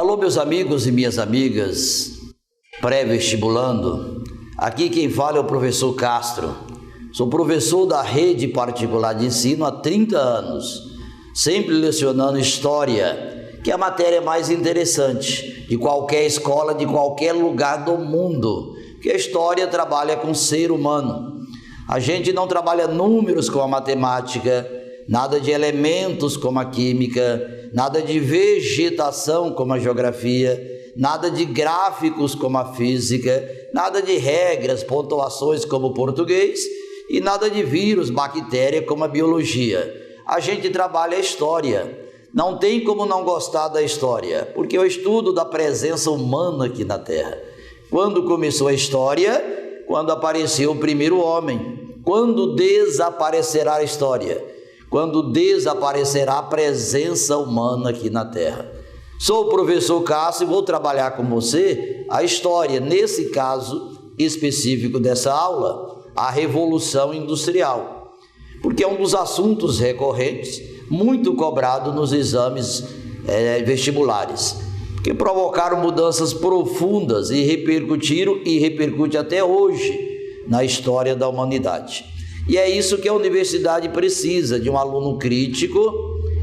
Alô, meus amigos e minhas amigas, pré-vestibulando. Aqui quem fala é o professor Castro. Sou professor da rede particular de ensino há 30 anos, sempre lecionando História, que é a matéria mais interessante de qualquer escola, de qualquer lugar do mundo, porque a História trabalha com o ser humano. A gente não trabalha números como a matemática, nada de elementos como a química, nada de vegetação como a geografia, nada de gráficos como a física, nada de regras, pontuações como o português e nada de vírus, bactéria como a biologia. A gente trabalha a história. Não tem como não gostar da história, porque é o estudo da presença humana aqui na Terra. Quando começou a história? Quando apareceu o primeiro homem. Quando desaparecerá a história? Quando desaparecerá a presença humana aqui na Terra. Sou o professor Cássio e vou trabalhar com você a história, nesse caso específico dessa aula, a Revolução Industrial, porque é um dos assuntos recorrentes, muito cobrado nos exames vestibulares, que provocaram mudanças profundas e repercutiram e repercute até hoje na história da humanidade. E é isso que a universidade precisa, de um aluno crítico,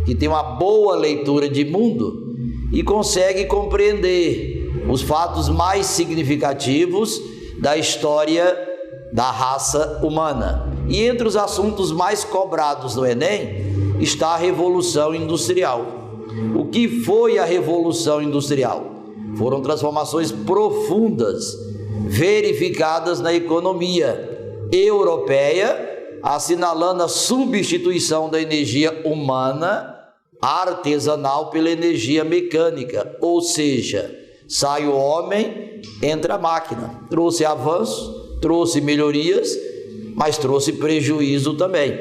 que tem uma boa leitura de mundo e consegue compreender os fatos mais significativos da história da raça humana. E entre os assuntos mais cobrados no Enem está a Revolução Industrial. O que foi a Revolução Industrial? Foram transformações profundas verificadas na economia europeia, assinalando a substituição da energia humana artesanal pela energia mecânica, ou seja, sai o homem, entra a máquina. Trouxe avanço, trouxe melhorias, mas trouxe prejuízo também.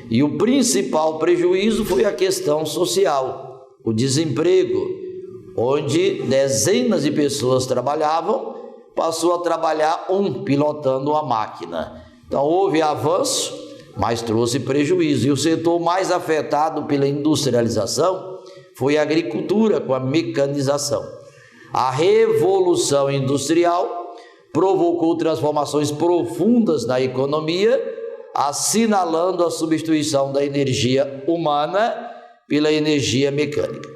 E o principal prejuízo foi a questão social, o desemprego, onde dezenas de pessoas trabalhavam, passou a trabalhar pilotando uma máquina. Então houve avanço, mas trouxe prejuízo. E o setor mais afetado pela industrialização foi a agricultura, com a mecanização. A Revolução Industrial provocou transformações profundas na economia, assinalando a substituição da energia humana pela energia mecânica.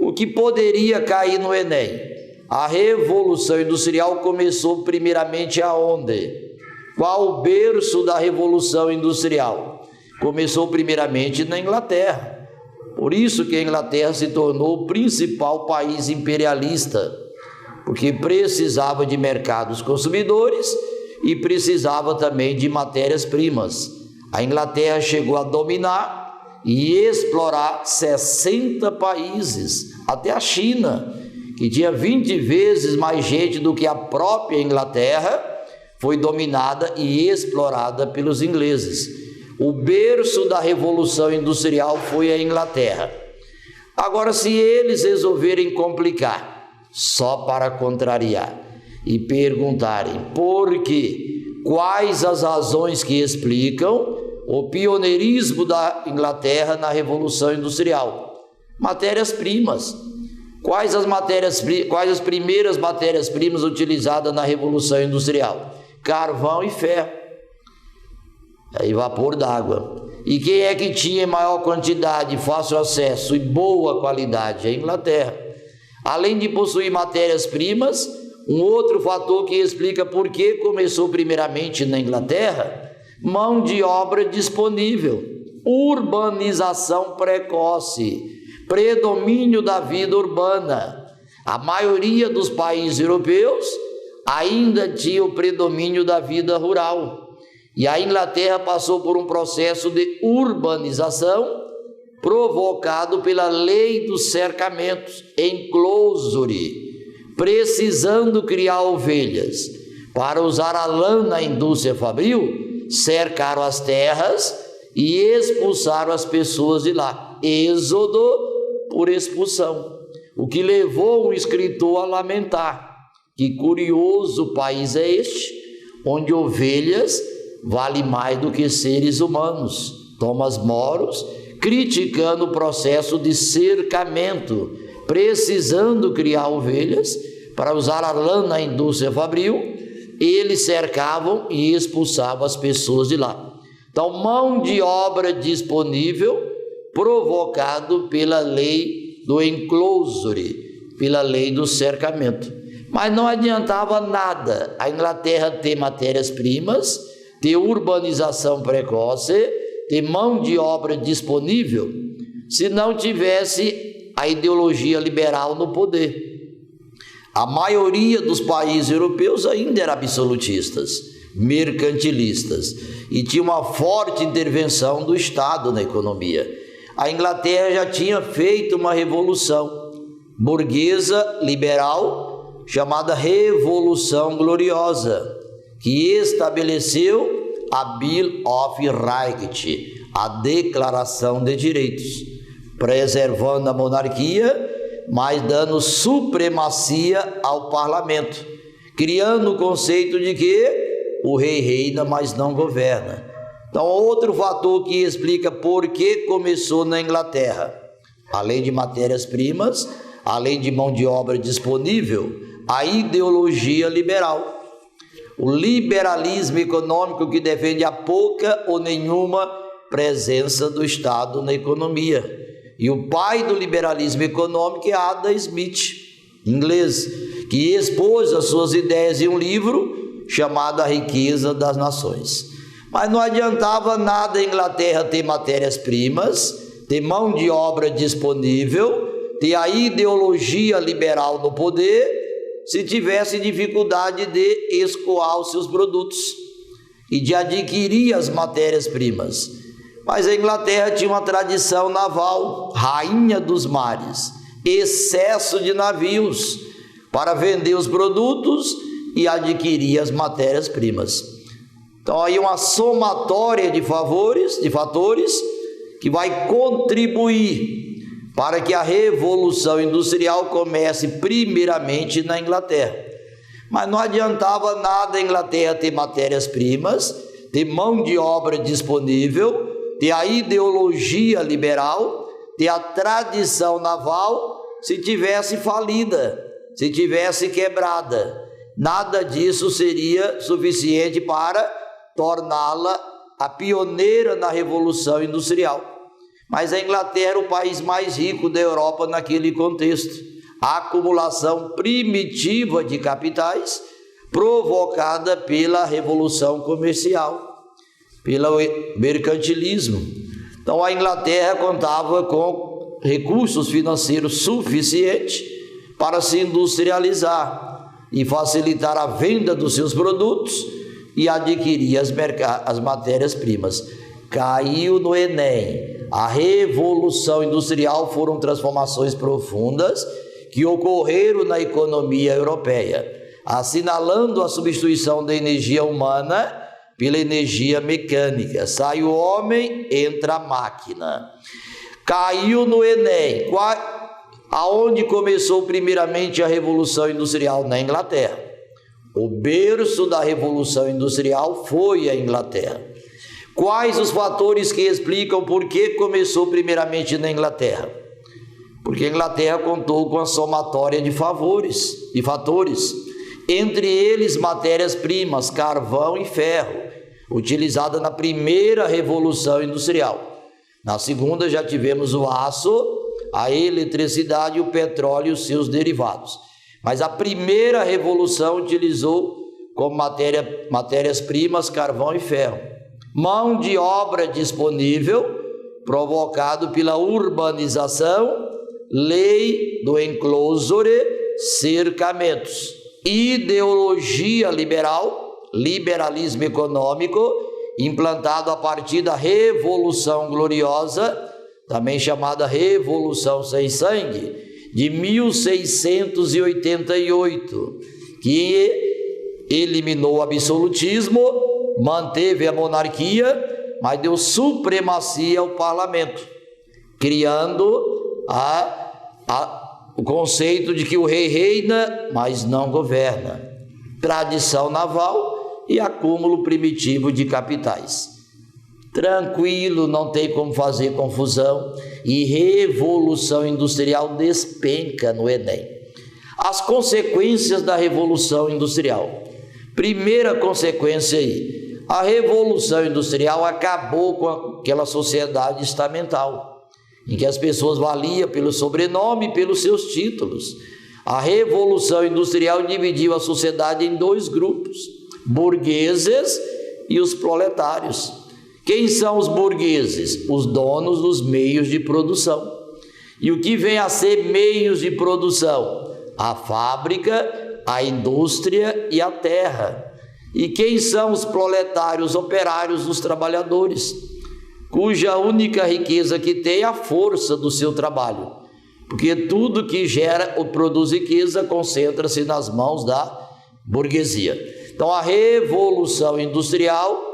O que poderia cair no Enem? A Revolução Industrial começou primeiramente aonde? Qual o berço da Revolução Industrial? Começou primeiramente na Inglaterra. Por isso que a Inglaterra se tornou o principal país imperialista, porque precisava de mercados consumidores e precisava também de matérias-primas. A Inglaterra chegou a dominar e explorar 60 países, até a China, que tinha 20 vezes mais gente do que a própria Inglaterra, foi dominada e explorada pelos ingleses. O berço da Revolução Industrial foi a Inglaterra. Agora, se eles resolverem complicar, só para contrariar, e perguntarem por quê, quais as razões que explicam o pioneirismo da Inglaterra na Revolução Industrial? Matérias-primas. Quais as primeiras matérias-primas utilizadas na Revolução Industrial? Carvão e ferro, e vapor d'água. E quem é que tinha maior quantidade, fácil acesso e boa qualidade? A Inglaterra. Além de possuir matérias-primas, um outro fator que explica por que começou primeiramente na Inglaterra: mão de obra disponível, urbanização precoce, predomínio da vida urbana. A maioria dos países europeus ainda tinha o predomínio da vida rural. E a Inglaterra passou por um processo de urbanização provocado pela lei dos cercamentos, enclosure, precisando criar ovelhas para usar a lã na indústria fabril, cercaram as terras e expulsaram as pessoas de lá. Êxodo por expulsão, o que levou um escritor a lamentar: que curioso país é este, onde ovelhas valem mais do que seres humanos. Thomas More, criticando o processo de cercamento precisando criar ovelhas para usar a lã na indústria fabril, eles cercavam e expulsavam as pessoas de lá. Então, mão de obra disponível provocado pela lei do enclosure, pela lei do cercamento. Mas não adiantava nada a Inglaterra ter matérias-primas, ter urbanização precoce, ter mão de obra disponível, se não tivesse a ideologia liberal no poder. A maioria dos países europeus ainda eram absolutistas, mercantilistas, e tinha uma forte intervenção do Estado na economia. A Inglaterra já tinha feito uma revolução burguesa liberal, chamada Revolução Gloriosa, que estabeleceu a Bill of Rights, a Declaração de Direitos, preservando a monarquia, mas dando supremacia ao parlamento, criando o conceito de que o rei reina, mas não governa. Então, outro fator que explica por que começou na Inglaterra, além de matérias-primas, além de mão de obra disponível, a ideologia liberal. O liberalismo econômico que defende a pouca ou nenhuma presença do Estado na economia. E o pai do liberalismo econômico é Adam Smith, inglês, que expôs as suas ideias em um livro chamado A Riqueza das Nações. Mas não adiantava nada a Inglaterra ter matérias-primas, ter mão de obra disponível, ter a ideologia liberal no poder, se tivesse dificuldade de escoar os seus produtos e de adquirir as matérias-primas. Mas a Inglaterra tinha uma tradição naval, rainha dos mares, excesso de navios para vender os produtos e adquirir as matérias-primas. Então aí uma somatória de fatores que vai contribuir para que a Revolução Industrial comece primeiramente na Inglaterra. Mas não adiantava nada a Inglaterra ter matérias-primas, ter mão de obra disponível, ter a ideologia liberal, ter a tradição naval, se tivesse falida, se tivesse quebrada. Nada disso seria suficiente para torná-la a pioneira na Revolução Industrial. Mas a Inglaterra era o país mais rico da Europa naquele contexto. A acumulação primitiva de capitais provocada pela Revolução Comercial, pelo mercantilismo. Então a Inglaterra contava com recursos financeiros suficientes para se industrializar e facilitar a venda dos seus produtos e adquirir as matérias-primas. Caiu no Enem. A Revolução Industrial foram transformações profundas que ocorreram na economia europeia, assinalando a substituição da energia humana pela energia mecânica. Sai o homem, entra a máquina. Caiu no Enem. Aonde começou primeiramente a Revolução Industrial? Na Inglaterra. O berço da Revolução Industrial foi a Inglaterra. Quais os fatores que explicam por que começou primeiramente na Inglaterra? Porque a Inglaterra contou com a somatória de fatores, entre eles matérias-primas, carvão e ferro, utilizada na primeira Revolução Industrial. Na segunda já tivemos o aço, a eletricidade, o petróleo e os seus derivados. Mas a primeira revolução utilizou como matérias-primas, carvão e ferro. Mão de obra disponível, provocado pela urbanização, lei do enclosure, cercamentos. Ideologia liberal, liberalismo econômico, implantado a partir da Revolução Gloriosa, também chamada Revolução Sem Sangue, de 1688, que eliminou o absolutismo, manteve a monarquia, mas deu supremacia ao parlamento, criando o conceito de que o rei reina, mas não governa, tradição naval e acúmulo primitivo de capitais. tranquilo, não tem como fazer confusão, e revolução industrial despenca no Enem. As consequências da revolução industrial. Primeira consequência aí, a revolução industrial acabou com aquela sociedade estamental, em que as pessoas valiam pelo sobrenome e pelos seus títulos. A revolução industrial dividiu a sociedade em dois grupos, burgueses e os proletários. Quem são os burgueses? Os donos dos meios de produção. E o que vem a ser meios de produção? A fábrica, a indústria e a terra. E quem são os proletários? Operários, os trabalhadores, cuja única riqueza que tem é a força do seu trabalho, porque tudo que gera ou produz riqueza concentra-se nas mãos da burguesia. Então a revolução industrial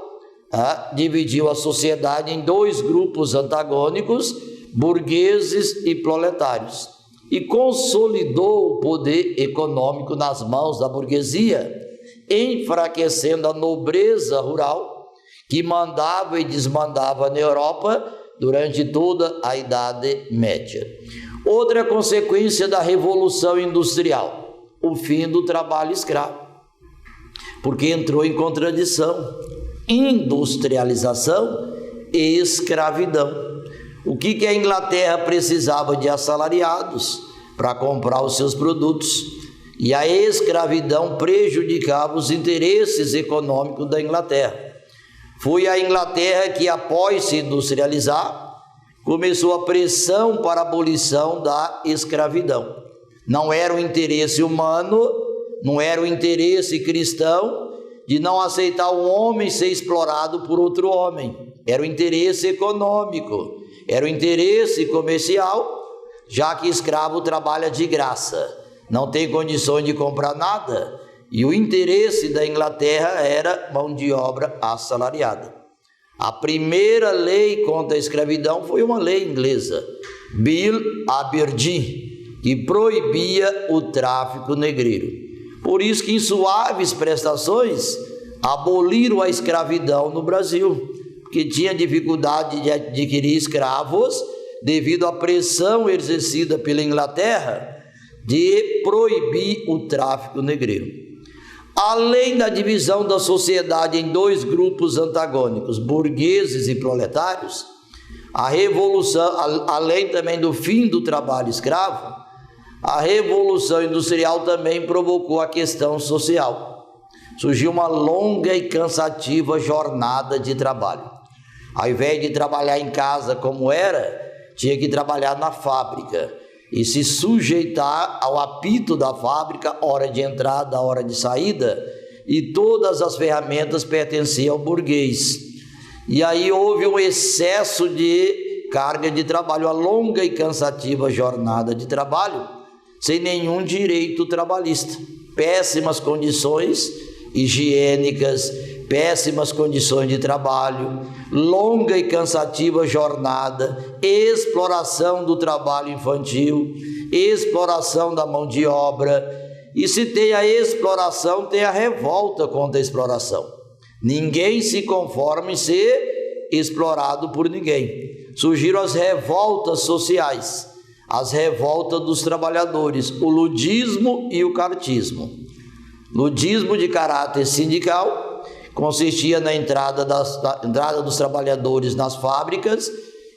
dividiu a sociedade em dois grupos antagônicos, burgueses e proletários, e consolidou o poder econômico nas mãos da burguesia, enfraquecendo a nobreza rural que mandava e desmandava na Europa durante toda a Idade Média. Outra consequência da Revolução Industrial, o fim do trabalho escravo, porque entrou em contradição industrialização e escravidão. O que a Inglaterra precisava? De assalariados para comprar os seus produtos, e a escravidão prejudicava os interesses econômicos da Inglaterra. Foi a Inglaterra que, após se industrializar, começou a pressão para a abolição da escravidão. Não era o interesse humano, não era o interesse cristão de não aceitar o homem ser explorado por outro homem. Era o interesse econômico, era o interesse comercial, já que escravo trabalha de graça, não tem condições de comprar nada, e o interesse da Inglaterra era mão de obra assalariada. A primeira lei contra a escravidão foi uma lei inglesa, Bill Aberdeen, que proibia o tráfico negreiro. Por isso que em suaves prestações aboliram a escravidão no Brasil, porque tinha dificuldade de adquirir escravos devido à pressão exercida pela Inglaterra de proibir o tráfico negreiro. Além da divisão da sociedade em dois grupos antagônicos, burgueses e proletários, a revolução, além também do fim do trabalho escravo, a revolução industrial também provocou a questão social. Surgiu uma longa e cansativa jornada de trabalho. Ao invés de trabalhar em casa como era, tinha que trabalhar na fábrica e se sujeitar ao apito da fábrica, hora de entrada, hora de saída, e todas as ferramentas pertenciam ao burguês. E aí houve um excesso de carga de trabalho, uma longa e cansativa jornada de trabalho, sem nenhum direito trabalhista, péssimas condições higiênicas, péssimas condições de trabalho, longa e cansativa jornada, exploração do trabalho infantil, exploração da mão de obra. E se tem a exploração, tem a revolta contra a exploração. Ninguém se conforma em ser explorado por ninguém. Surgiram as revoltas sociais, as revoltas dos trabalhadores, o ludismo e o cartismo. Ludismo de caráter sindical consistia na entrada dos trabalhadores nas fábricas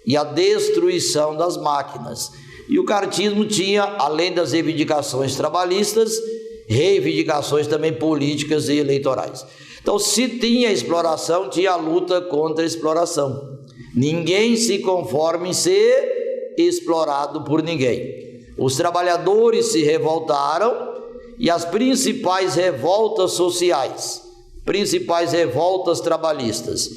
e a destruição das máquinas. E o cartismo tinha, além das reivindicações trabalhistas, reivindicações também políticas e eleitorais. Então, se tinha exploração, tinha a luta contra a exploração. Ninguém se conforma em ser explorado por ninguém. Os trabalhadores se revoltaram e as principais revoltas sociais, principais revoltas trabalhistas,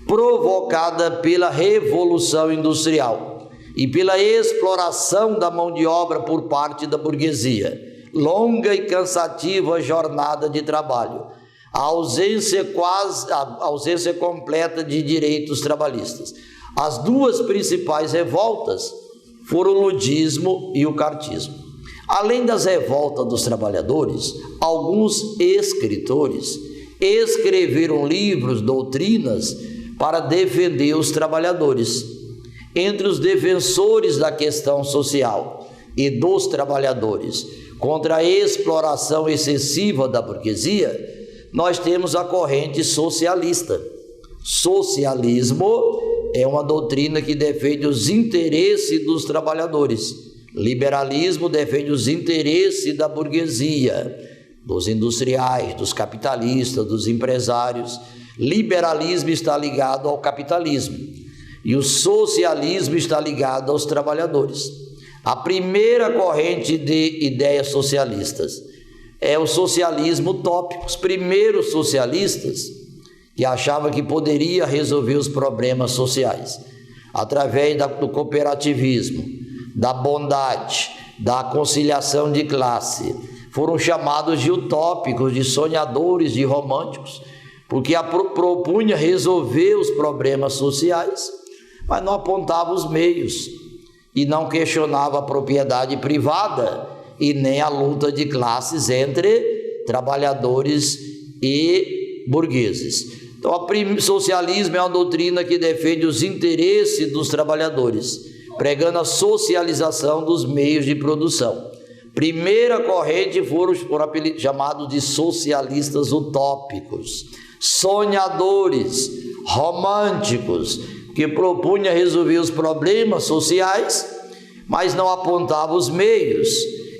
provocada pela Revolução Industrial e pela exploração da mão de obra por parte da burguesia, longa e cansativa jornada de trabalho, a ausência completa de direitos trabalhistas. As duas principais revoltas foram o ludismo e o cartismo. Além das revoltas dos trabalhadores, alguns escritores escreveram livros, doutrinas, para defender os trabalhadores. Entre os defensores da questão social e dos trabalhadores contra a exploração excessiva da burguesia, nós temos a corrente socialista. Socialismo é uma doutrina que defende os interesses dos trabalhadores. Liberalismo defende os interesses da burguesia, dos industriais, dos capitalistas, dos empresários. Liberalismo está ligado ao capitalismo e o socialismo está ligado aos trabalhadores. A primeira corrente de ideias socialistas é o socialismo utópico. Os primeiros socialistas que achavam que poderia resolver os problemas sociais através do cooperativismo, da bondade, da conciliação de classe, foram chamados de utópicos, de sonhadores, de românticos, porque propunha resolver os problemas sociais, mas não apontava os meios e não questionava a propriedade privada e nem a luta de classes entre trabalhadores e burgueses. Então, o socialismo é uma doutrina que defende os interesses dos trabalhadores, pregando a socialização dos meios de produção. Primeira corrente foram chamados de socialistas utópicos, sonhadores, românticos, que propunha resolver os problemas sociais, mas não apontava os meios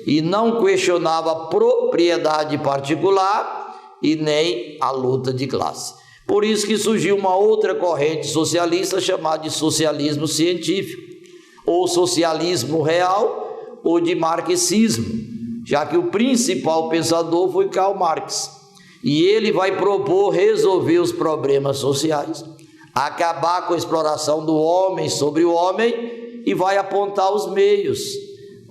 e não questionava a propriedade particular e nem a luta de classe. Por isso que surgiu uma outra corrente socialista chamada de socialismo científico, ou socialismo real, ou de marxismo, já que o principal pensador foi Karl Marx, e ele vai propor resolver os problemas sociais, acabar com a exploração do homem sobre o homem e vai apontar os meios.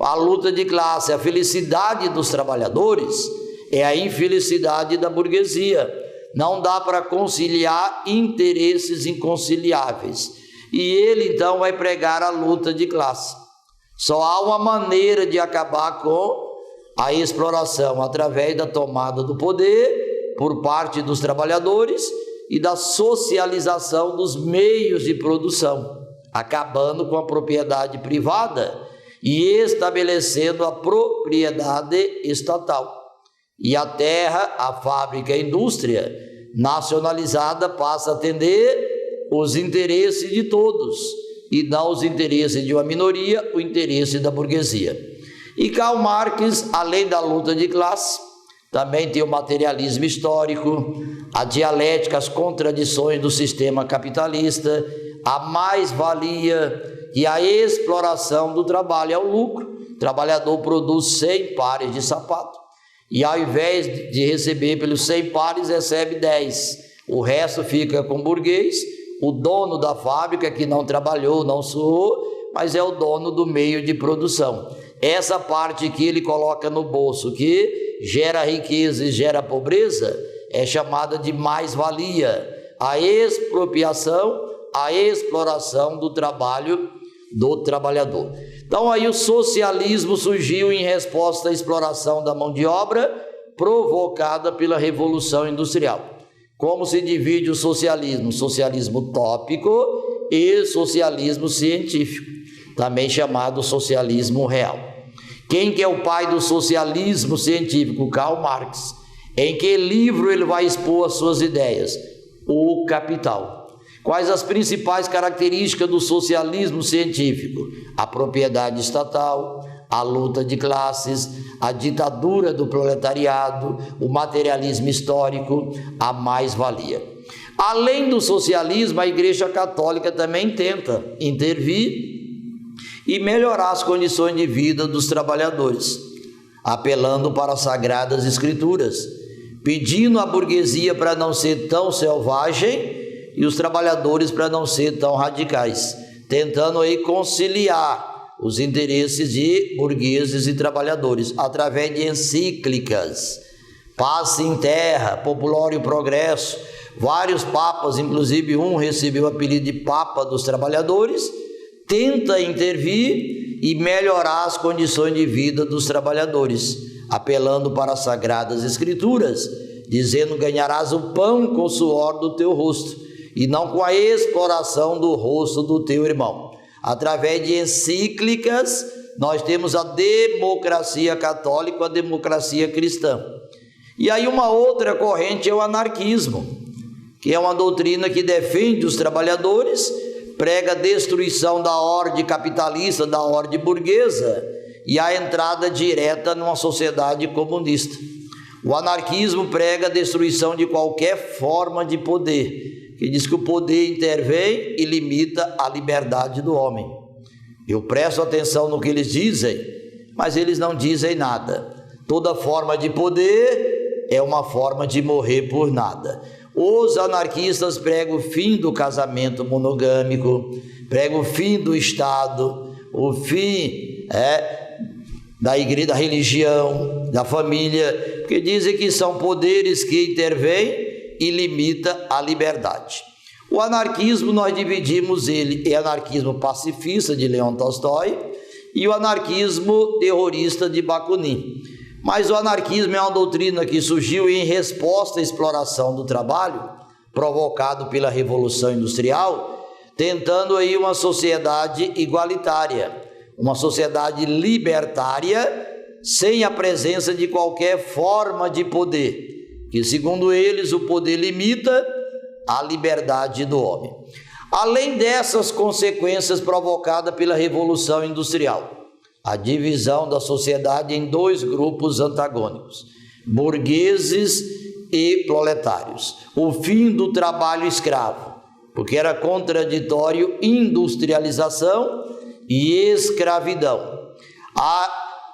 A luta de classe, a felicidade dos trabalhadores é a infelicidade da burguesia. Não dá para conciliar interesses inconciliáveis. E ele então vai pregar a luta de classe. Só há uma maneira de acabar com a exploração, através da tomada do poder por parte dos trabalhadores e da socialização dos meios de produção, acabando com a propriedade privada e estabelecendo a propriedade estatal. E a terra, a fábrica, a indústria nacionalizada passa a atender os interesses de todos e não os interesses de uma minoria, o interesse da burguesia. E Karl Marx, além da luta de classe, também tem o materialismo histórico, a dialética, as contradições do sistema capitalista, a mais-valia e a exploração do trabalho é o lucro. O trabalhador produz 100 pares de sapato e ao invés de receber pelos 100 pares, recebe 10. O resto fica com o burguês, o dono da fábrica que não trabalhou, não suou, mas é o dono do meio de produção. Essa parte que ele coloca no bolso, que gera riqueza e gera pobreza, é chamada de mais-valia, a expropriação, a exploração do trabalho do trabalhador. Então aí o socialismo surgiu em resposta à exploração da mão de obra provocada pela Revolução Industrial. Como se divide o socialismo? Socialismo utópico e socialismo científico, também chamado socialismo real. Quem que é o pai do socialismo científico? Karl Marx. Em que livro ele vai expor as suas ideias? O Capital. Quais as principais características do socialismo científico? A propriedade estatal, a luta de classes, a ditadura do proletariado, o materialismo histórico, a mais-valia. Além do socialismo, a Igreja Católica também tenta intervir e melhorar as condições de vida dos trabalhadores, apelando para as Sagradas Escrituras, pedindo à burguesia para não ser tão selvagem e os trabalhadores para não ser tão radicais, tentando aí conciliar os interesses de burgueses e trabalhadores, através de encíclicas, Paz em Terra, Popular e Progresso. Vários papas, inclusive um recebeu o apelido de Papa dos Trabalhadores, tenta intervir e melhorar as condições de vida dos trabalhadores, apelando para as Sagradas Escrituras, dizendo: ganharás o pão com o suor do teu rosto. e não com a exploração do rosto do teu irmão. Através de encíclicas, nós temos a democracia católica, a democracia cristã. E aí uma outra corrente é o anarquismo, que é uma doutrina que defende os trabalhadores, prega a destruição da ordem capitalista, da ordem burguesa, e a entrada direta numa sociedade comunista. O anarquismo prega a destruição de qualquer forma de poder, que diz que o poder intervém e limita a liberdade do homem. Eu presto atenção no que eles dizem, mas eles não dizem nada. Toda forma de poder é uma forma de morrer por nada. Os anarquistas pregam o fim do casamento monogâmico, pregam o fim do Estado, o fim da igreja, da religião, da família, porque dizem que são poderes que intervêm e limitam a liberdade. O anarquismo, nós dividimos ele em anarquismo pacifista, de Leon Tolstói, e o anarquismo terrorista, de Bakunin. Mas o anarquismo é uma doutrina que surgiu em resposta à exploração do trabalho, provocado pela Revolução Industrial, tentando aí uma sociedade igualitária, uma sociedade libertária, sem a presença de qualquer forma de poder, que segundo eles o poder limita a liberdade do homem. Além dessas consequências provocadas pela Revolução Industrial, a divisão da sociedade em dois grupos antagônicos, burgueses e proletários, o fim do trabalho escravo, porque era contraditório industrialização e escravidão,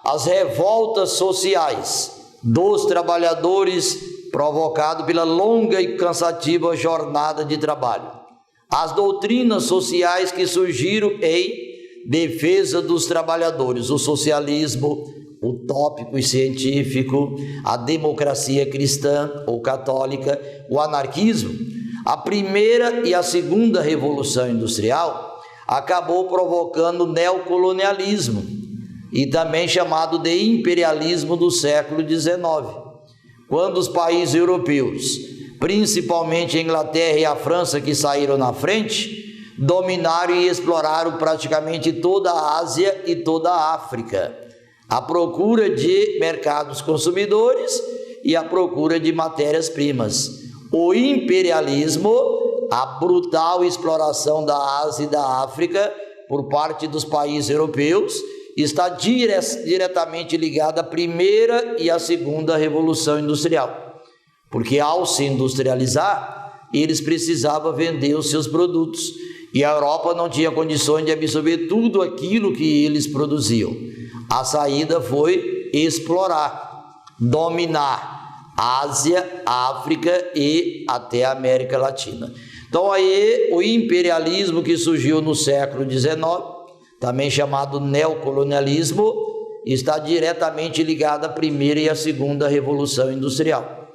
as revoltas sociais dos trabalhadores provocado pela longa e cansativa jornada de trabalho, as doutrinas sociais que surgiram em defesa dos trabalhadores, o socialismo utópico e científico, a democracia cristã ou católica, o anarquismo. A primeira e a segunda revolução industrial acabou provocando o neocolonialismo e também chamado de imperialismo do século XIX, quando os países europeus, principalmente a Inglaterra e a França, que saíram na frente, dominaram e exploraram praticamente toda a Ásia e toda a África, à procura de mercados consumidores e à procura de matérias-primas. O imperialismo, a brutal exploração da Ásia e da África por parte dos países europeus, está diretamente ligada à primeira e à segunda revolução industrial, porque ao se industrializar, eles precisavam vender os seus produtos, e a Europa não tinha condições de absorver tudo aquilo que eles produziam. A saída foi explorar, dominar a Ásia, a África e até a América Latina. Então aí o imperialismo que surgiu no século XIX, também chamado neocolonialismo, está diretamente ligado à primeira e à segunda revolução industrial.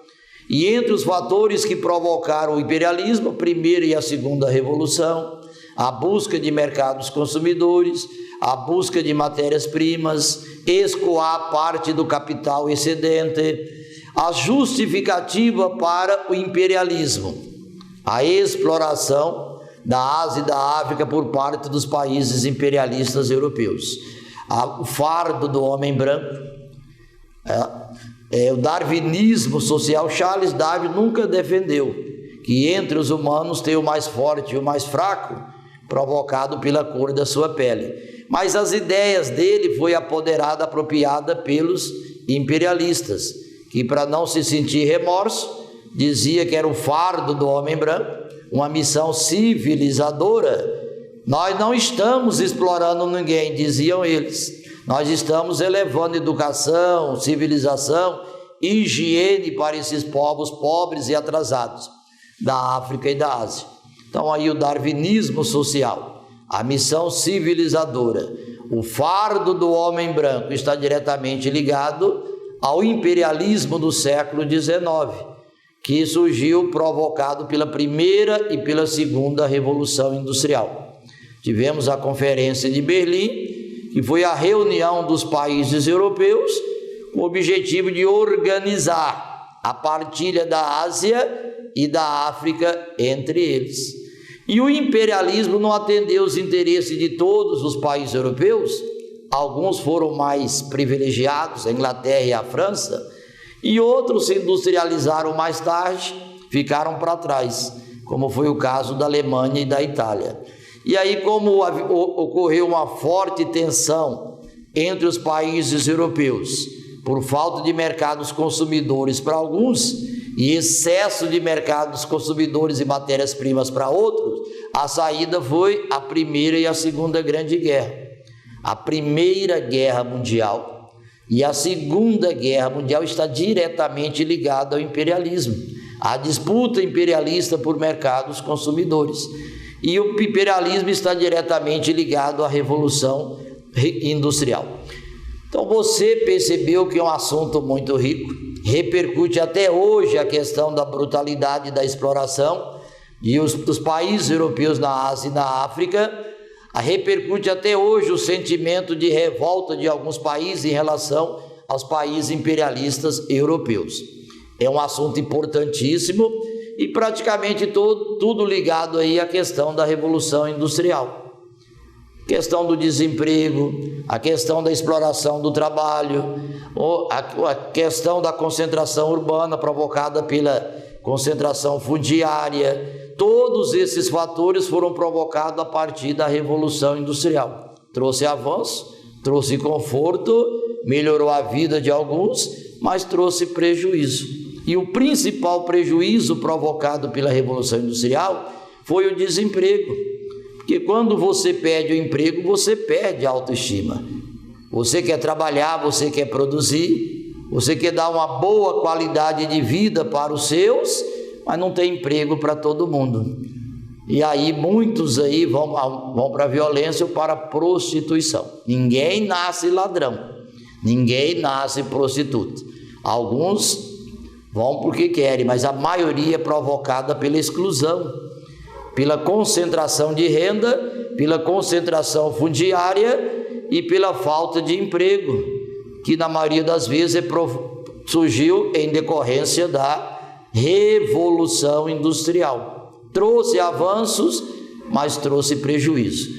E entre os fatores que provocaram o imperialismo, a primeira e a segunda revolução, a busca de mercados consumidores, a busca de matérias-primas, escoar parte do capital excedente, a justificativa para o imperialismo, a exploração da Ásia e da África por parte dos países imperialistas europeus, o fardo do homem branco, o darwinismo social. Charles Darwin nunca defendeu que entre os humanos tem o mais forte e o mais fraco, provocado pela cor da sua pele, mas as ideias dele foi apropriada pelos imperialistas, que para não se sentir remorso, dizia que era o fardo do homem branco, uma missão civilizadora. Nós não estamos explorando ninguém, diziam eles, nós estamos elevando educação, civilização, higiene para esses povos pobres e atrasados da África e da Ásia. Então aí o darwinismo social, a missão civilizadora, o fardo do homem branco está diretamente ligado ao imperialismo do século XIX, que surgiu provocado pela primeira e pela segunda revolução industrial. Tivemos a Conferência de Berlim, que foi a reunião dos países europeus com o objetivo de organizar a partilha da Ásia e da África entre eles. E o imperialismo não atendeu os interesses de todos os países europeus. Alguns foram mais privilegiados, a Inglaterra e a França, e outros se industrializaram mais tarde, ficaram para trás, como foi o caso da Alemanha e da Itália. E aí, como ocorreu uma forte tensão entre os países europeus, por falta de mercados consumidores para alguns e excesso de mercados consumidores e matérias-primas para outros, a saída foi a Primeira e a Segunda Grande Guerra. A Primeira Guerra Mundial e a Segunda Guerra Mundial está diretamente ligada ao imperialismo, à disputa imperialista por mercados consumidores. E o imperialismo está diretamente ligado à Revolução Industrial. Então você percebeu que é um assunto muito rico, repercute até hoje a questão da brutalidade da exploração dos países europeus na Ásia e na África, repercute até hoje o sentimento de revolta de alguns países em relação aos países imperialistas europeus. É um assunto importantíssimo e praticamente tudo ligado aí à questão da Revolução Industrial. Questão do desemprego, a questão da exploração do trabalho, a questão da concentração urbana provocada pela concentração fundiária, todos esses fatores foram provocados a partir da Revolução Industrial. Trouxe avanço, trouxe conforto, melhorou a vida de alguns, mas trouxe prejuízo. E o principal prejuízo provocado pela Revolução Industrial foi o desemprego. Porque quando você perde o emprego, você perde a autoestima. Você quer trabalhar, você quer produzir, você quer dar uma boa qualidade de vida para os seus, mas não tem emprego para todo mundo. E aí muitos aí vão para a violência ou para a prostituição. Ninguém nasce ladrão, ninguém nasce prostituta. Alguns vão porque querem, mas a maioria é provocada pela exclusão, pela concentração de renda, pela concentração fundiária e pela falta de emprego, que na maioria das vezes surgiu em decorrência da Revolução Industrial. Trouxe avanços, mas trouxe prejuízo.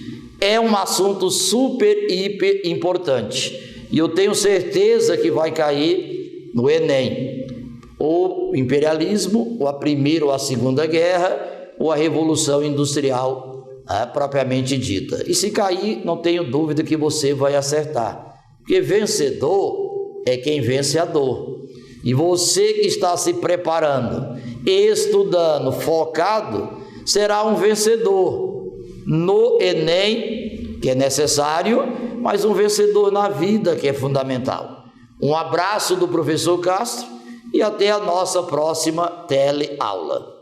É um assunto super, hiper importante. E eu tenho certeza que vai cair no Enem. O imperialismo, ou a Primeira ou a Segunda Guerra, ou a Revolução Industrial propriamente dita. E se cair, não tenho dúvida que você vai acertar. Porque vencedor é quem vence a dor. E você que está se preparando, estudando, focado, será um vencedor no Enem, que é necessário, mas um vencedor na vida, que é fundamental. Um abraço do professor Castro e até a nossa próxima teleaula.